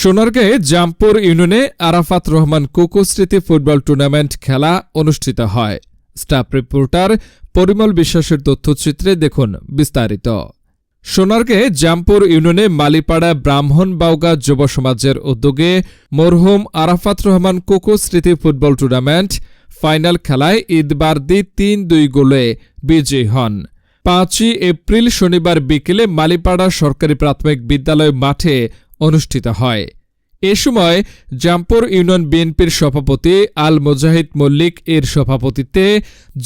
সোনারগাঁয়ে জামপুর ইউনিয়নে আরাফাত রহমান কোকো স্মৃতি ফুটবল টুর্নামেন্ট খেলা অনুষ্ঠিত হয়। স্টাফ রিপোর্টার পরিমল বিশ্বাসের তথ্যচিত্রে দেখুন বিস্তারিত। সোনারগাঁয়ে জামপুর ইউনিয়নে মালিপাড়া ব্রাহ্মণবাউগা যুব সমাজের উদ্যোগে মরহুম আরাফাত রহমান কোকো স্মৃতি ফুটবল টুর্নামেন্ট ফাইনাল খেলায় ঈদবারদি ৩-২ গোলে বিজয়ী হন। ৫ই এপ্রিল শনিবার বিকেলে মালিপাড়া সরকারি প্রাথমিক বিদ্যালয় মাঠে অনুষ্ঠিত হয়। এ সময় জামপুর ইউনিয়ন বিএনপির সভাপতি আল মোজাহিদ মল্লিক এর সভাপতিত্বে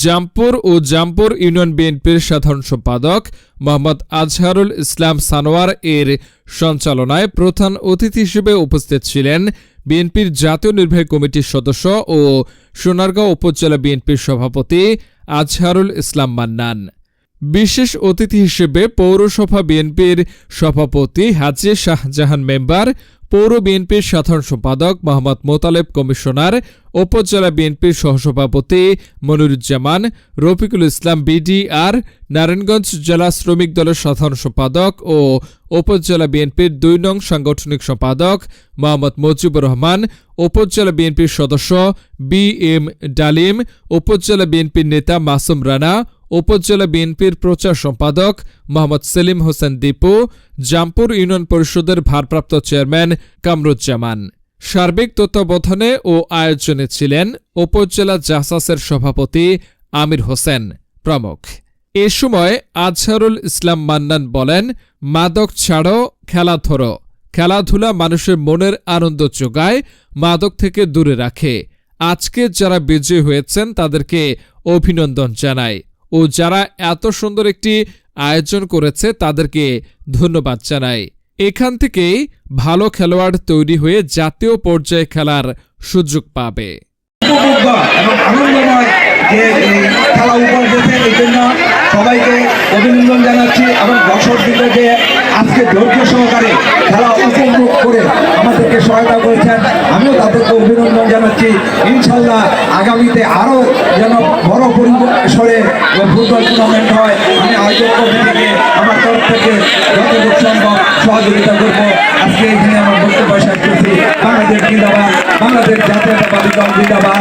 জামপুর ও জামপুর ইউনিয়ন বিএনপির সাধারণ সম্পাদক মোহাম্মদ আজহারুল ইসলাম সানোয়ার এর সঞ্চালনায় প্রধান অতিথি হিসেবে উপস্থিত ছিলেন বিএনপির জাতীয় নির্বাহী কমিটির সদস্য ও সোনারগাঁও উপজেলা বিএনপির সভাপতি আজহারুল ইসলাম মান্নান। বিশেষ অতিথি হিসেবে পৌরসভা বিএনপির সভাপতি হাজী শাহজাহান মেম্বার, পৌর বিএনপির সাধারণ সম্পাদক মোহাম্মদ মোতালেব কমিশনার, উপজেলা বিএনপির সহসভাপতি মনিরুজ্জামান, রফিকুল ইসলাম বিডিআর, নারায়ণগঞ্জ জেলা শ্রমিক দলের সাধারণ সম্পাদক ও উপজেলা বিএনপির ২ নং সাংগঠনিক সম্পাদক মোহাম্মদ মুজিবুর রহমান, উপজেলা বিএনপির সদস্য বি এম ডালিম, উপজেলা বিএনপির নেতা মাসুম রানা, উপজেলা বিএনপির প্রচার সম্পাদক মোহাম্মদ সেলিম হোসেন দীপু, জামপুর ইউনিয়ন পরিষদের ভারপ্রাপ্ত চেয়ারম্যান কামরুজ্জামান। সার্বিক তত্ত্বাবধানে ও আয়োজনে ছিলেন উপজেলা জাসাসের সভাপতি আমির হোসেন প্রমুখ। এ সময় আজহারুল ইসলাম মান্নান বলেন, মাদক ছাড়ো, খেলা ধরো। খেলাধুলা মানুষের মনের আনন্দ যোগায়, মাদক থেকে দূরে রাখে। আজকে যারা বিজয়ী হয়েছেন তাদেরকে অভিনন্দন জানাই ও যারা এত সুন্দর একটি আয়োজন করেছে তাদেরকে ধন্যবাদ জানাই। এখান থেকেই ভালো খেলোয়াড় তৈরি হয়ে জাতীয় পর্যায়ে খেলার সুযোগ পাবে। সবাইকে অভিনন্দন জানাচ্ছি এবং দর্শকদের যে আজকে ধৈর্য সহকারে খেলা উপভোগ করে আমাদেরকে সহায়তা করেছেন, আমিও তাদেরকে অভিনন্দন জানাচ্ছি। ইনশাল্লাহ আগামীতে আরও যেন বড় পরিসরে ফুটবল টুর্নামেন্ট হয়, আমি আয়োজক কমিটিকে আমার তরফ থেকে যতটুকু সম্ভব সহযোগিতা করবো। আজকে এখানে আমার বক্তব্য শেষ করছি। বাংলাদেশ জিন্দাবাদ, বাংলাদেশ জাতীয়তাবাদী দল জিন্দাবাদ।